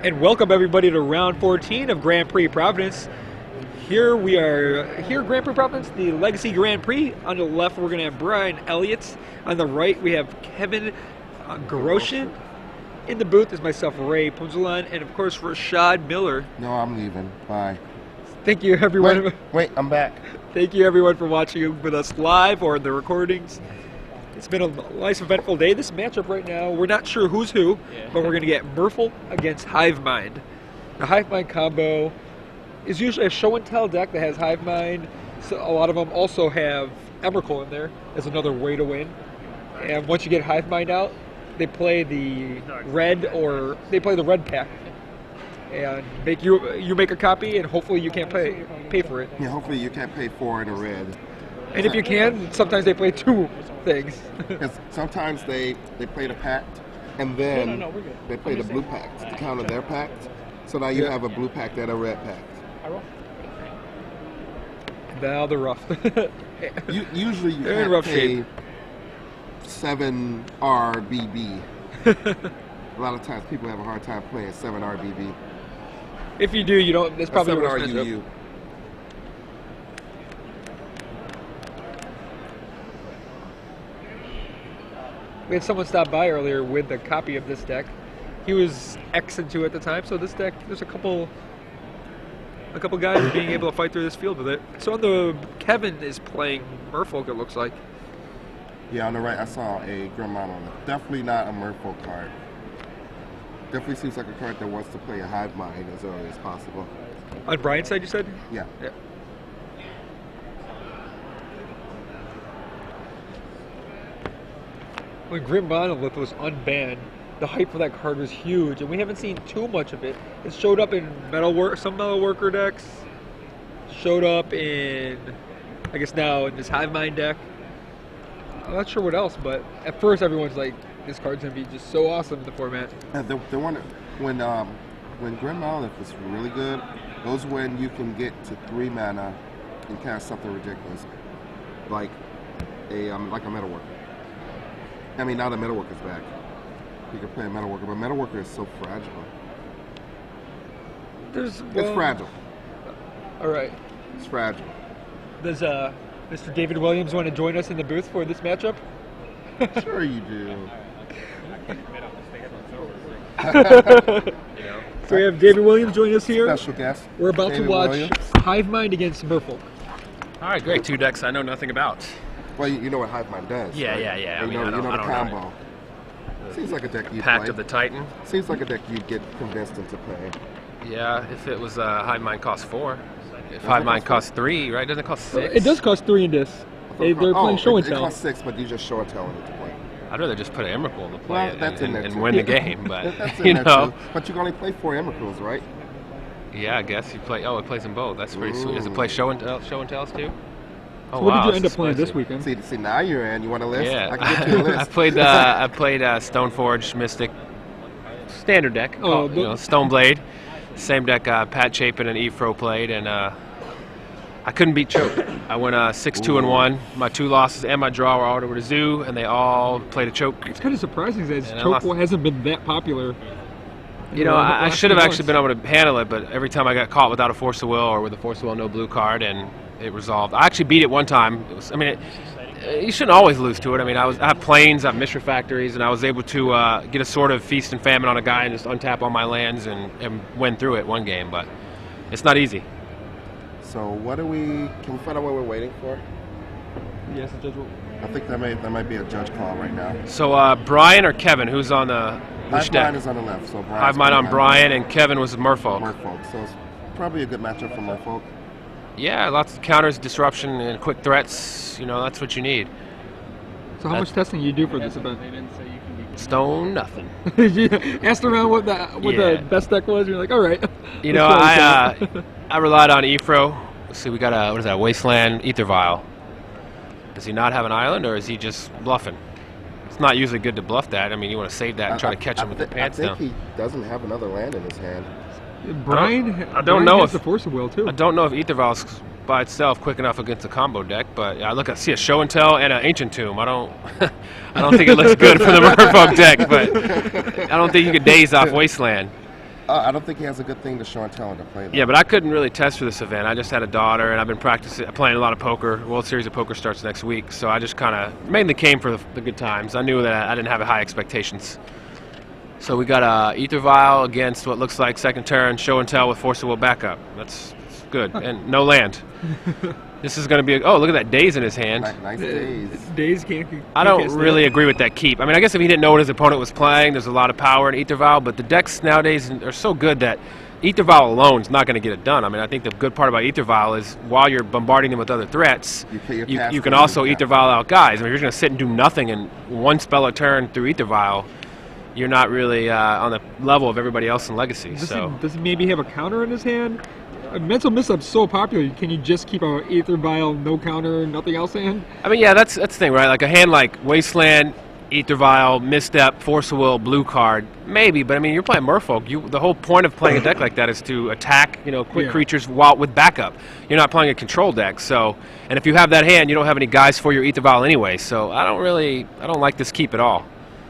And welcome everybody to round 14 of Grand Prix Providence. Here we are, Grand Prix Providence, the Legacy Grand Prix. On the left we're going to have Brian Eleyet. On the right we have Kevin Garosshen. In the booth is myself, Ray Punzalan, and of course Rashad Miller. No, I'm leaving. Bye. Thank you everyone. Wait, I'm back. Thank you everyone for watching with us live or the recordings. It's been a nice, eventful day. This matchup right now, we're not sure who's who, but we're going to get Merfolk against Hivemind. The Hivemind combo is usually a show and tell deck that has Hivemind. So a lot of them also have Emrakul in there as another way to win. And once you get Hivemind out, they play the red pack, and you make a copy, and hopefully you can't pay for it. Yeah, hopefully you can't pay for it in red. And if you can, sometimes they play two things. Sometimes they play the pact, and then they play the blue pact to counter their pact. So now you have a blue pact and a red pact. Now they're rough. Usually you can't pay 7 RBB. A lot of times people have a hard time playing 7 RBB. If you do, you don't. That's probably 7 what RUU. We had someone stop by earlier with a copy of this deck. He was X into at the time, so this deck, there's a couple guys being able to fight through this field with it. So on the Kevin is playing Merfolk, it looks like. Yeah, on the right I saw a Grimon on it. Definitely not a Merfolk card. Definitely seems like a card that wants to play a Hivemind as early as possible. On Brian's side, you said? Yeah. When Grim Monolith was unbanned, the hype for that card was huge, and we haven't seen too much of it. It showed up in some Metalworker decks, showed up in, I guess now, in this Hivemind deck. I'm not sure what else, but at first everyone's like, this card's going to be just so awesome in the format. When Grim Monolith is really good, those when you can get to 3 mana and cast something ridiculous, like a Metalworker. I mean, now the Metalworker's back. You can play a Metalworker, but Metalworker is so fragile. It's fragile. All right. It's fragile. Does Mr. David Williams want to join us in the booth for this matchup? Sure you do. So we have David Williams joining us here. Special guest. We're about David to watch Williams. Hivemind against Merfolk. All right, great. 2 decks I know nothing about. Well, you know what Hivemind does. Yeah, right? yeah. You know the combo. Seems like a deck you'd Pact play. of the Titan. Seems like a deck you'd get convinced into playing. Yeah, if it was Hivemind costs 4. If Hivemind costs 3, right? Doesn't it cost 6? It does cost 3 in this. They're playing show and It tell. costs 6, but you just show and tell it to play. I'd rather just put an Emrakul to play it that's and win the game, but that's you know. Too. But you can only play 4 Emrakuls, right? Yeah, I guess you play. Oh, it plays them both. That's pretty sweet. Does it play show and tells too? Oh, So what wow, did you end up that's playing this expensive. weekend? See, now you're in. You want a list? Yeah, I can get you a list. I played Stoneforge Mystic standard deck. Oh, Stoneblade. Same deck Pat Chapin and Efro played, and I couldn't beat Choke. I went 6-2-1. My 2 losses and my draw were all over to Zoo, and they all played a Choke. It's kind of surprising that Choke hasn't been that popular. You know, I should have actually been able to handle it, but every time I got caught without a Force of Will or with a Force of Will no blue card, and it resolved. I actually beat it one time. You shouldn't always lose to it. I mean, I have planes, I have Mishra Factories, and I was able to get a sort of feast and famine on a guy and just untap all my lands and win through it one game, but it's not easy. So can we find out what we're waiting for? Yes, the judge will. I think that might be a judge call right now. So Brian or Kevin, who's on the which deck? Hivemind is on the left, so Hivemind on Brian, and Kevin was Merfolk. Merfolk, so it's probably a good matchup for Merfolk. Yeah, lots of counters, disruption, and quick threats. You know, that's what you need. So how much testing you do for this event? Stone, nothing. You asked around what the best deck was. You're like, all right. You know, I relied on Efro. Let's see, we got what is that? Wasteland Ether Vial. Does he not have an island, or is he just bluffing? It's not usually good to bluff that. I mean, you want to save that and try to catch him with the pants down. I think he doesn't have another land in his hand. Brian, I don't know has if the Force of Will too. I don't know if Ether Vial's by itself quick enough against a combo deck, but I see a Show and Tell and an Ancient Tomb. I don't think it looks good for the Merfolk deck, but I don't think you could daze off Wasteland. I don't think he has a good thing to show and tell him to play. Though. Yeah, but I couldn't really test for this event. I just had a daughter, and I've been playing a lot of poker. World Series of Poker starts next week, so I just kind of mainly came for the good times. I knew that I didn't have high expectations. So we got a Ether Vial against what looks like second turn show and tell with Force of Will backup. That's good, and no land. This is going to be look at that daze in his hand. Nice daze. Daze can't. I don't really agree with that keep. I mean, I guess if he didn't know what his opponent was playing, there's a lot of power in Ether Vial, but the decks nowadays are so good that Ether Vial alone is not going to get it done. I mean, I think the good part about Ether Vial is while you're bombarding them with other threats, you can also Ether Vial out guys. I mean, if you're going to sit and do nothing and one spell a turn through Ether Vial, you're not really on the level of everybody else in Legacy. Does he maybe have a counter in his hand? Mental Misstep's so popular. Can you just keep a Ether Vial, no counter, nothing else in? I mean, yeah, that's the thing, right? Like a hand like Wasteland, Ether Vial, Misstep, Force of Will, blue card, maybe. But I mean, you're playing Merfolk. The whole point of playing a deck like that is to attack, quick creatures with backup. You're not playing a control deck. So, and if you have that hand, you don't have any guys for your Ether Vial anyway. So I don't like this keep at all.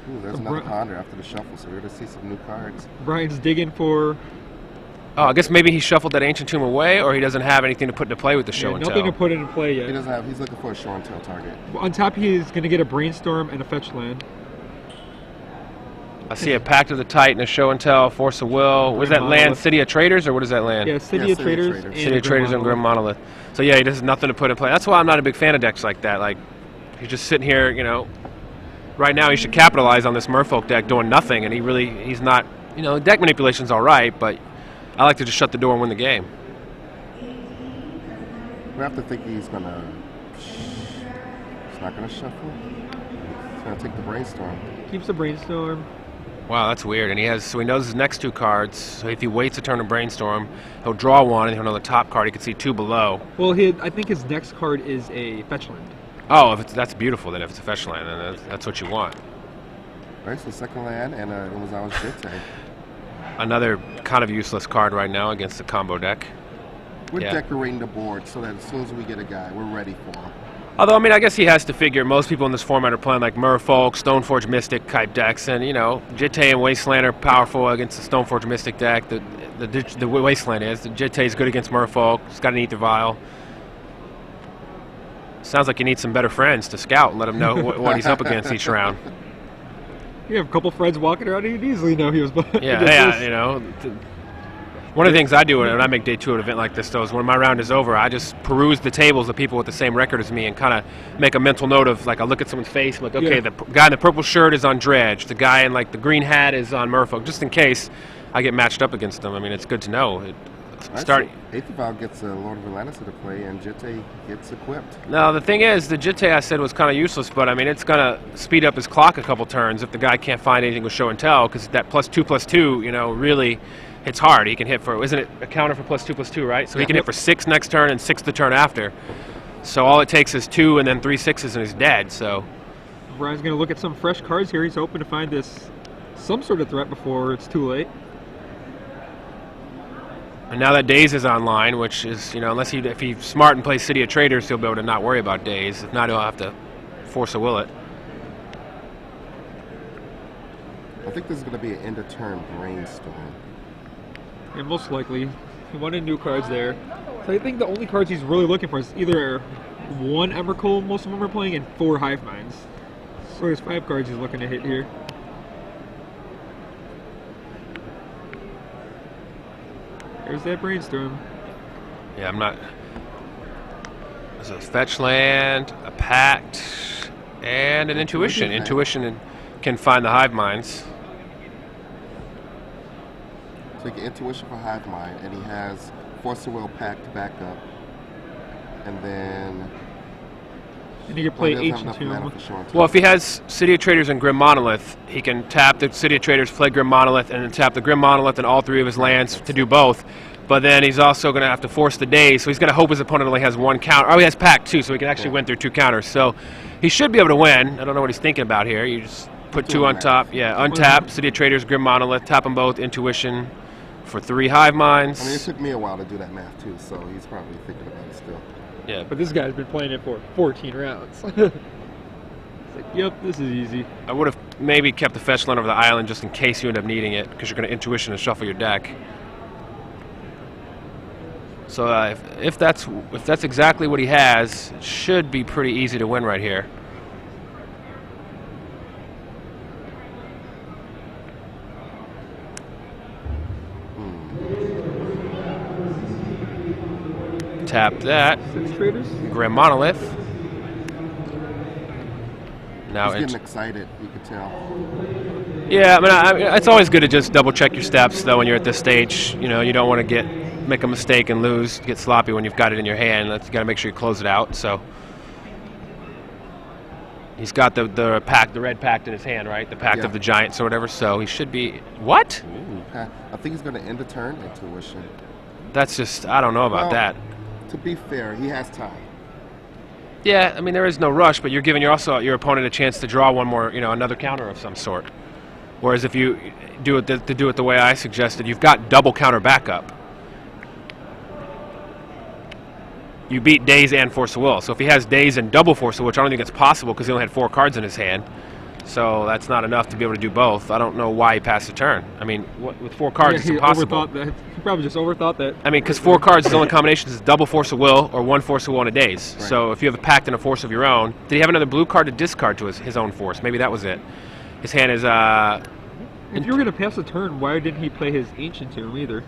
Ooh, there's another ponder after the shuffle, so we're going to see some new cards. Brian's digging for. Oh, I guess maybe he shuffled that Ancient Tomb away, or he doesn't have anything to put into play with the show and tell. Nothing to put into play yet. He doesn't have. He's looking for a show and tell target. Well, on top, he's going to get a Brainstorm and a fetch land. I see a Pact of the Titan, a show and tell, Force of Will. What is that land? City of Traders, or what is that land? Yeah, City of Traders. City of Traders and Grim Monolith. So yeah, he does nothing to put in play. That's why I'm not a big fan of decks like that. Like, he's just sitting here, Right now, he should capitalize on this Merfolk deck doing nothing, and he's not. Deck manipulation's all right, but I like to just shut the door and win the game. We have to think he's gonna. He's not gonna shuffle. He's gonna take the Brainstorm. Keeps the Brainstorm. Wow, that's weird. And he knows his next two cards. So if he waits a turn to Brainstorm, he'll draw one, and he'll know the top card. He can see two below. Well, I think his next card is a fetch land. Oh, that's beautiful. Then if it's a fetch land, then that's what you want. Right, so second land, and it was our Jitte. Another kind of useless card right now against the combo deck. We're decorating the board so that as soon as we get a guy, we're ready for him. Although, I mean, I guess he has to figure most people in this format are playing like Merfolk, Stoneforge Mystic type decks, and Jitte and Wasteland are powerful against the Stoneforge Mystic deck. The Wasteland is. The Jitte is good against Merfolk. It's got an Ether Vial. Sounds like you need some better friends to scout and let him know what he's up against each round. You have a couple friends walking around, you'd easily know he was. One of the things I do when I make day two of an event like this, though, is when my round is over, I just peruse the tables of people with the same record as me and kind of make a mental note of, like, I look at someone's face, I'm like, okay, the guy in the purple shirt is on Dredge, the guy in, like, the green hat is on Merfolk, just in case I get matched up against them. I mean, it's good to know. Ether Vial gets a Lord of Atlantis to play, and Jitte gets equipped. No, the thing is, the Jitte I said was kind of useless, but I mean, it's going to speed up his clock a couple turns if the guy can't find anything with show and tell, because that +2/+2, really hits hard. He can hit for, isn't it a counter for +2/+2, right? So he can hit for 6 next turn and 6 the turn after. So all it takes is 2 and then 3 6s and he's dead. So Brian's going to look at some fresh cards here. He's hoping to find some sort of threat before it's too late. And now that Daze is online, which is, if he's smart and plays City of Traders, he'll be able to not worry about Daze. If not, he'll have to Force a Will it. I think this is going to be an end of turn Brainstorm. Yeah, most likely. He wanted new cards there. So I think the only cards he's really looking for is either 1 Emrakul, most of them are playing, and 4 Hive Minds. So there's 5 cards he's looking to hit here. There's that Brainstorm. Yeah, I'm not. There's a fetch land, a pact, and an intuition. Intuition can find the Hive Minds. So you get Intuition for Hive Mind, and he has Force of Will Pact backup, and then. And he can play Ancient Tomb. Well, if he has City of Traders and Grim Monolith, he can tap the City of Traders, play Grim Monolith, and then tap the Grim Monolith and all 3 of his lands to do both. But then he's also going to have to force the Daze, so he's going to hope his opponent only has 1 counter. Oh, he has Pact too, so he can actually win through 2 counters. So he should be able to win. I don't know what he's thinking about here. You just put 2 on top. Yeah, untap, City of Traders, Grim Monolith, tap them both, Intuition for 3 Hive Minds. I mean, it took me a while to do that math too, so he's probably thinking about it still. Yeah, but this guy's been playing it for 14 rounds. like, yep, this is easy. I would have maybe kept the fetch land over the island just in case you end up needing it, because you're going to intuition and shuffle your deck. So if that's exactly what he has, it should be pretty easy to win right here. Tap that. 6 traders. Grand Monolith. Now He's getting excited, you could tell. Yeah, I mean, it's always good to just double check your steps, though, when you're at this stage. You know, you don't want to make a mistake and lose, get sloppy when you've got it in your hand. You got to make sure you close it out. So he's got the red pact in his hand, right? The pact of the giants or whatever. So he should be what? Ooh, I think he's going to end the turn intuition. That's just, I don't know about that. To be fair, he has time. Yeah, I mean, there is no rush, but you're giving your opponent a chance to draw one more, another counter of some sort. Whereas if you do it the way I suggested, you've got double counter backup. You beat Daze and Force of Will. So if he has Daze and double Force of Will, which I don't think it's possible because he only had 4 cards in his hand, so that's not enough to be able to do both. I don't know why he passed the turn. I mean, with 4 cards, it's impossible. He probably just overthought that. I mean, because 4 cards, his only combination is double Force of Will or 1 Force of Will and a Daze. Right. So if you have a pact and a Force of your own, did he have another blue card to discard to his own Force? Maybe that was it. His hand is... if you were going to pass the turn, why didn't he play his Ancient Tomb either?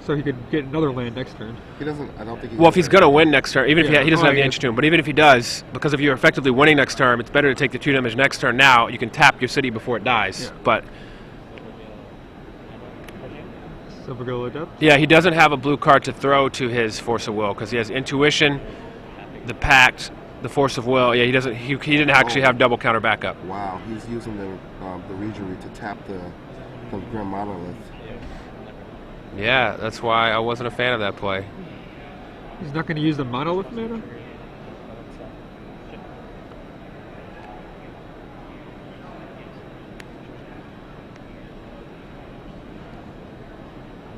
So he could get another land next turn. He doesn't, I don't think he... Well, if he's going to win next turn, even if he doesn't have the yeah. Ancient Tomb, but even if he does, because if you're effectively winning next turn, it's better to take the 2 damage next turn now. You can tap your city before it dies. Yeah. But... Eleyet. Yeah, he doesn't have a blue card to throw to his Force of Will because he has Intuition, the Pact, the Force of Will. Yeah, he doesn't. He didn't actually have double counter backup. Wow, he's using the Regery to tap the Grand Monolith. Yeah, that's why I wasn't a fan of that play. He's not going to use the Monolith mana?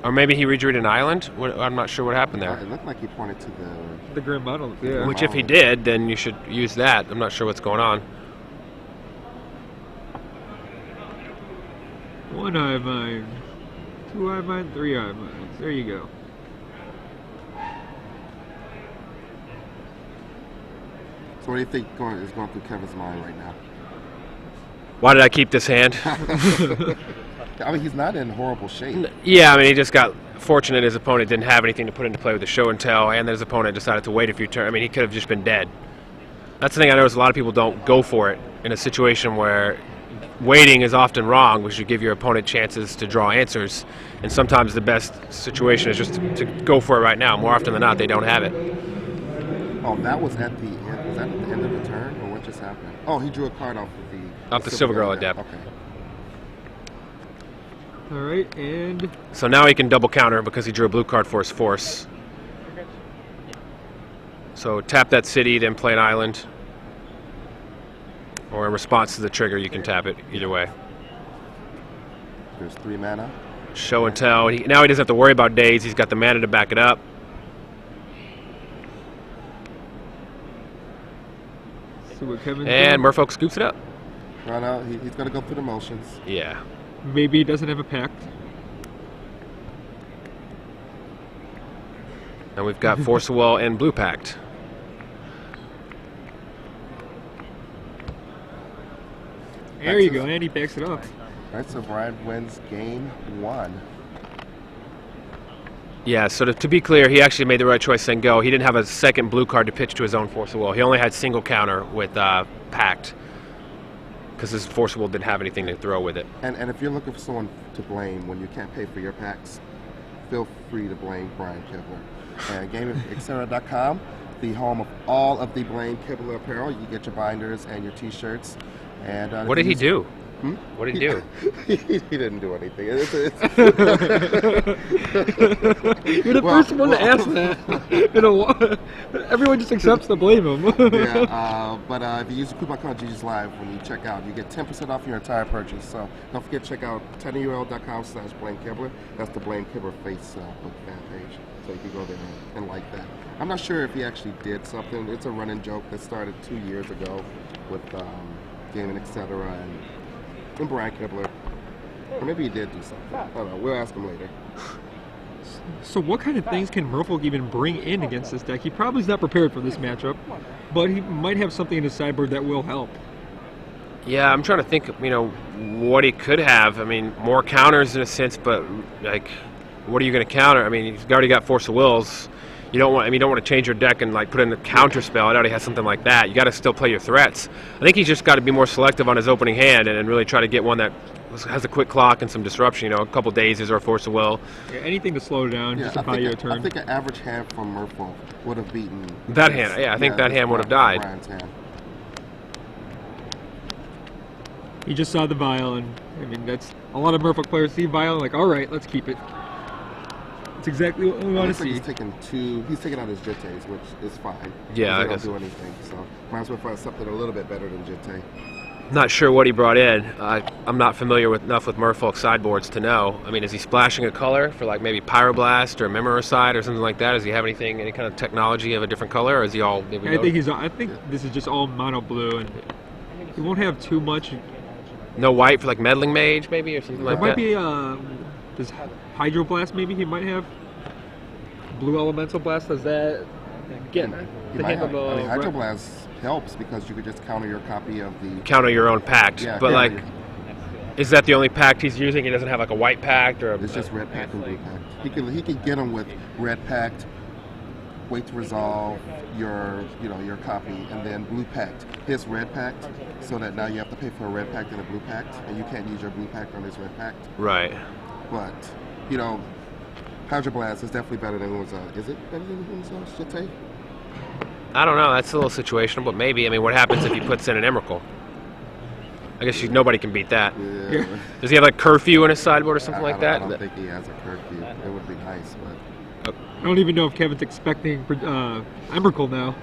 Or maybe he regeared an island? I'm not sure what happened there. It looked like he pointed to The Grand Monolith, yeah. Which if he did, then you should use that. I'm not sure what's going on. 1 Hive Mind, 2 Hive Mind, 3 Hive Minds. There you go. So what do you think is going through Kevin's mind right now? Why did I keep this hand? I mean, he's not in horrible shape. Yeah, I mean, he just got fortunate his opponent didn't have anything to put into play with the show and tell, and then his opponent decided to wait a few turns. I mean, he could have just been dead. That's the thing I notice a lot of people don't go for it in a situation where waiting is often wrong, because you give your opponent chances to draw answers, and sometimes the best situation is just to go for it right now. More often than not, they don't have it. Oh, that was at the end. Was that at the end of the turn, or what just happened? Oh, he drew a card off of the Silver Girl Adept. Okay. Alright, and... So now he can double counter because he drew a blue card for his Force. So tap that city, then play an island. Or in response to the trigger, you can tap it either way. There's 3 mana. Show and tell. Now he doesn't have to worry about days. He's got the mana to back it up. See what Kevin's And doing. Merfolk scoops it up. No, he's going to go through the motions. Yeah. Maybe he doesn't have a pact. And we've got Force of Will and Blue Pact. There you go, and he backs it up. All right, so Brian wins game 1. Yeah, so to be clear, he actually made the right choice saying go. He didn't have a second blue card to pitch to his own Force of Will. He only had single counter with Pact, because his Force of Will didn't have anything to throw with it. And if you're looking for someone to blame when you can't pay for your packs, feel free to blame Brian Kibler. And GameXera.com, the home of all of the Blame Kibler apparel. You get your binders and your T-shirts. And What did he do? What did he do? He didn't do anything. You're the first one to ask that. Everyone just accepts to blame him. But if you use the coupon code Jesus Live when you check out, you get 10% off your entire purchase. So don't forget to check out tinyurl.com/BlameKibler. That's the Blame Kibler Facebook fan page. So you can go there and like that. I'm not sure if he actually did something. It's a running joke that started 2 years ago with gaming, etc. and Brian Kibler. Or maybe he did do something. I don't know. We'll ask him later. So what kind of things can Merfolk even bring in against this deck? He probably is not prepared for this matchup, but he might have something in his sideboard that will help. Yeah, I'm trying to think, what he could have. I mean, more counters in a sense, but like, what are you going to counter? I mean, he's already got Force of Wills. You don't want to change your deck and like put in a counter spell. It already has something like that. You got to still play your threats. I think he's just got to be more selective on his opening hand and really try to get one that has a quick clock and some disruption. A couple dazes or a Force of Will. Yeah, anything to slow down, just to buy you a turn. I think an average hand from Merfolk would have beaten that hand. Yeah, I think that hand would have died. Brian's hand. He just saw the vial, and I mean that's a lot of Merfolk players see vial and like, all right, let's keep it. That's exactly what we want to see. He's taking out his Jittes, which is fine. Yeah, they don't do anything, so might as well find something a little bit better than Jitte. Not sure what he brought in. I'm not familiar enough with Merfolk sideboards to know. I mean, is he splashing a color for like maybe Pyroblast or Memoricide or something like that? Does he have any kind of technology of a different color, or is he all? I think this is just all mono blue, and he won't have too much. No white for like Meddling Mage maybe or something like that. There might be does Hydroblast maybe he might have. Blue Elemental Blast, does that get Hydroblast helps because you could just counter your copy of the... Counter your own pact. Yeah, but like, is that the only pact he's using? He doesn't have like a white pact or... It's just red pact and blue pact. He can get them with red pact, wait to resolve your copy, and then blue pact. His red pact, so that now you have to pay for a red pact and a blue pact, and you can't use your blue pact on his red pact. Right. But, Hydroblast is definitely better than Unza. Is it better than Unza, Jitte? I don't know. That's a little situational, but maybe. I mean, what happens if he puts in an Emrakul? I guess nobody can beat that. Yeah. Does he have like curfew in his sideboard or something like that? I don't think he has a curfew. It would be nice, but... I don't even know if Kevin's expecting Emrakul now.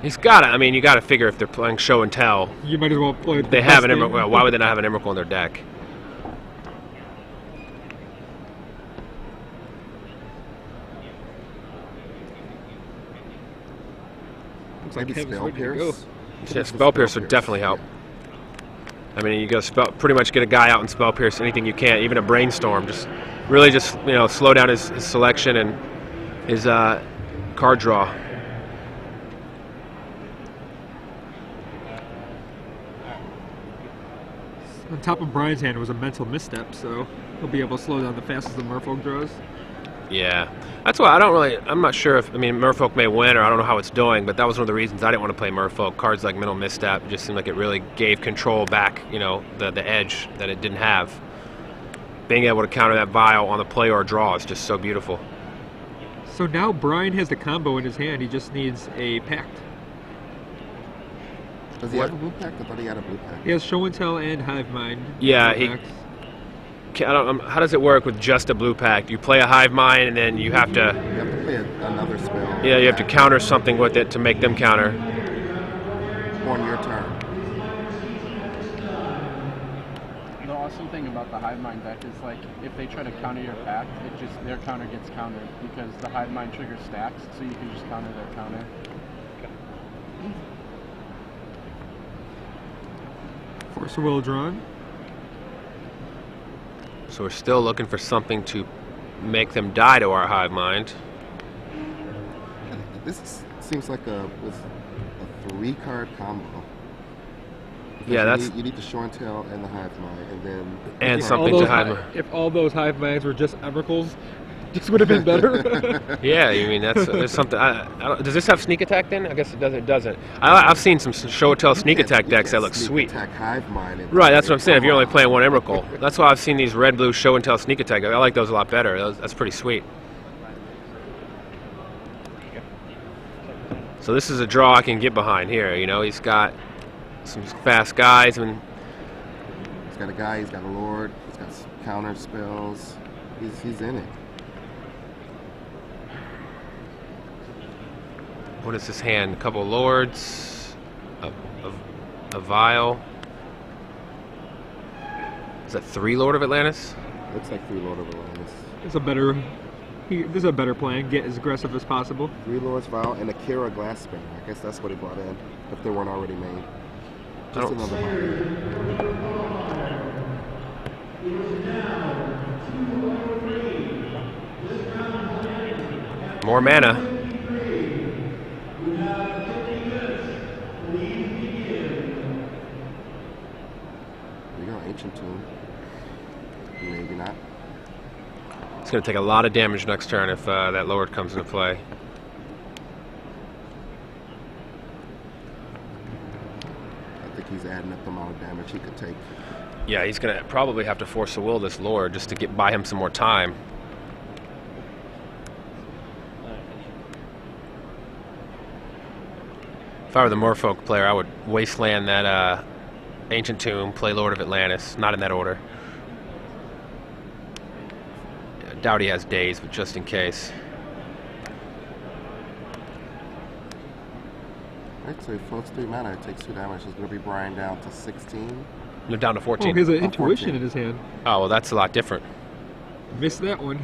He's got it. I mean, you got to figure if they're playing show and tell. You might as well play. They have an Emrakul. Well, why would they not have an Emrakul in their deck? Maybe Spell Pierce. Yeah, Spell Pierce would definitely help. I mean, you go pretty much get a guy out and Spell Pierce anything you can, even a Brainstorm. Just slow down his selection and his card draw. On top of Brian's hand was a mental misstep, so he'll be able to slow down the fastest the Merfolk draws. Yeah, that's why I'm not sure if, Merfolk may win, or I don't know how it's doing, but that was one of the reasons I didn't want to play Merfolk. Cards like Mental Misstep just seemed like it really gave control back, the edge that it didn't have. Being able to counter that vial on the play or draw is just so beautiful. So now Brian has the combo in his hand, he just needs a pact. Does he have a blue pact? I thought he had a blue pact. He has Show and Tell and Hive Mind. Yeah, how does it work with just a blue pact? You play a Hive Mind and then you have to... You have to play another spell. Yeah, you have to counter something with it to make them counter. On your turn. The awesome thing about the Hive Mind deck is, like, if they try to counter your pact, their counter gets countered because the Hive Mind triggers stacks, so you can just counter their counter. Force of Will drawn. So we're still looking for something to make them die to our Hive Mind. This seems like a 3-card combo. Yeah, you need the Show and Tell and the Hive Mind, and something to Hive Mind. If all those Hive Minds were just Emrakuls, this would have been better. Yeah, there's something. Does this have sneak attack then? I guess it doesn't. It doesn't. I've seen some show and tell sneak attack decks that look sweet. Attack Hive Mind. Right, that's what I'm saying. If you're only playing one Emrakul, that's why I've seen these red blue show and tell sneak attack. I like those a lot better. That's pretty sweet. So this is a draw I can get behind here. He's got some fast guys, and got a guy. He's got a lord. He's got counter spells. He's in it. What is this hand? A couple of lords, a vial. Is that 3 Lord of Atlantis? Looks like 3 Lord of Atlantis. It's a better. This is a better plan. Get as aggressive as possible. 3 Lords Vial and a Kira glass spinner. I guess that's what he brought in, if they weren't already made. Just another vial. More mana. We go Ancient Tomb. Maybe not. It's going to take a lot of damage next turn if that Lord comes into play. I think he's adding up the amount of damage he could take. Yeah, he's going to probably have to force a will this Lord just to buy him some more time. If I were the Merfolk player, I would wasteland that Ancient Tomb, play Lord of Atlantis, not in that order. I doubt he has days, but just in case. Alright, so he floats 3 mana, it takes 2 damage. It's going to be Brian down to 16. They're down to 14. Oh, he has an Oh, intuition 14. in his hand. Oh, well, that's a lot different. Missed that one.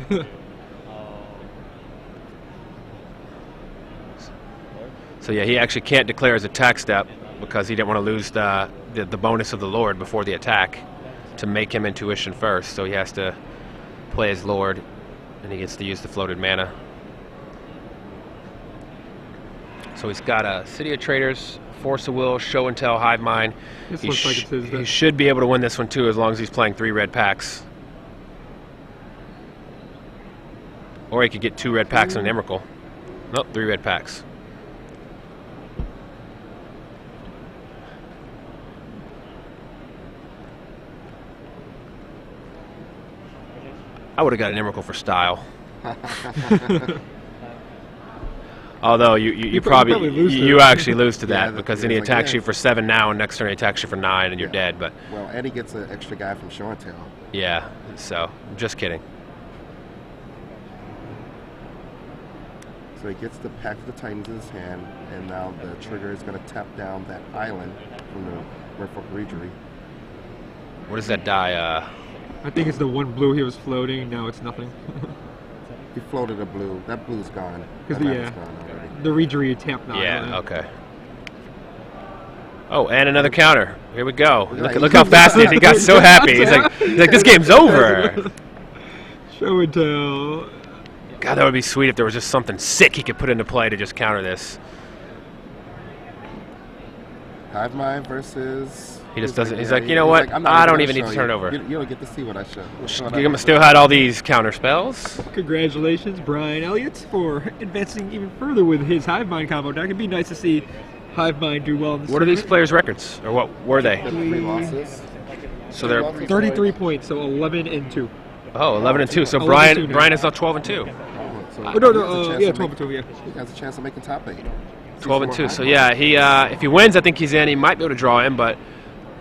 So yeah, he actually can't declare his attack step because he didn't want to lose the bonus of the Lord before the attack to make him intuition first. So he has to play his Lord, and he gets to use the floated mana. So he's got a City of Traders, Force of Will, Show and Tell, Hive Mind. This looks like it's his. He should be able to win this one too, as long as he's playing 3 red packs. Or he could get 2 red packs and an Emrakul. Nope, 3 red packs. I would have got an Emrakul for style. Although you probably lose to you that. actually lose to that Yeah, because then he it's like, attacks yeah. you for 7 now, and next turn he attacks you for 9, and you're dead. But Well, Eddie gets an extra guy from Show and Tell. yeah, so just kidding. So he gets the Pack of the Titans in his hand, and now the trigger is going to tap down that island from the Merfolk Regery. What does that die? I think it's the one blue he was floating. Now it's nothing. He floated a blue. That blue's gone. Because That the mana's gone already. the Regery tapped now. Yeah, okay. Oh, and another counter. Here we go. Look Look how fast he got so happy. He's like, this game's over. Show and Tell. God, that would be sweet if there was just something sick he could put into play to just counter this. Hive Mind versus... He just doesn't. He's yeah, like, you know what? I'm not I even don't gonna even need show to turn it you. over. You don't get to see what I show. Still had all these counter spells. Congratulations, Brian Eleyet, for advancing even further with his Hive Mind combo deck. It'd be nice to see Hive Mind do well in this What are these tournament. players' records, or what were they? 3 losses. So they're 33 points, so 11 and 2. 11 and 2. So 11 and 2 Brian is now 12 and 2. So Oh, he no, has a no, chance yeah, to 12 and make- 2, yeah. He has a chance of making top 8. 12 and 2. So yeah, he if he wins, I think he's in. He might be able to draw in, but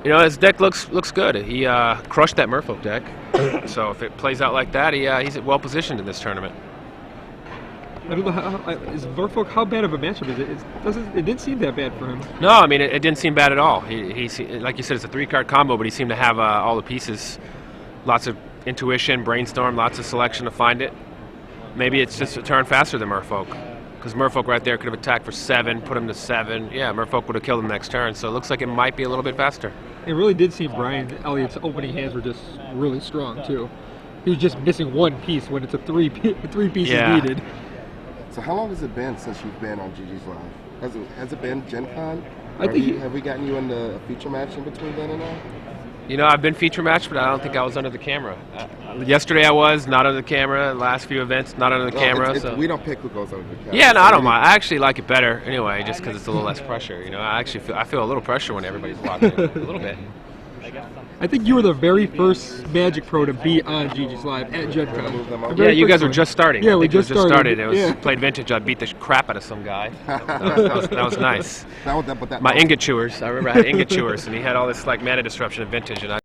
you know his deck looks good. He crushed that Merfolk deck. So if it plays out like that, he's well positioned in this tournament. I don't know is Merfolk, how bad of a matchup is it? It didn't seem that bad for him. No, I mean it didn't seem bad at all. He like you said, it's a 3-card combo, but he seemed to have all the pieces, lots of intuition, brainstorm, lots of selection to find it. Maybe it's just a turn faster than Merfolk, because Merfolk right there could have attacked for 7, put him to 7. Yeah, Merfolk would have killed him next turn. So it looks like it might be a little bit faster. It really did seem Brian Elliot's opening hands were just really strong too. He was just missing one piece when it's a three pieces Yeah. needed. So how long has it been since you've been on GG's Live? Has it been Gen Con? I think Have we gotten you in the feature match in between then and now? You know, I've been feature matched, but I don't think I was under the camera. Yesterday I was not under the camera. Last few events not under the camera. So. We don't pick who goes under the camera. Yeah, no, So I don't we mind. I actually like it better anyway, just because it's a little less pressure. You know, I feel a little pressure when everybody's watching. A little bit. I think you were the very first Magic Pro to be on GG's Live at Gen We're gonna move them Con. up. The Yeah, very you first guys were one. just starting. Yeah, I we think it was just started. It was Yeah. played vintage. I beat the crap out of some guy. That was nice. But that My ingot chewers. I remember I had ingot chewers, and he had all this like mana disruption of vintage, and I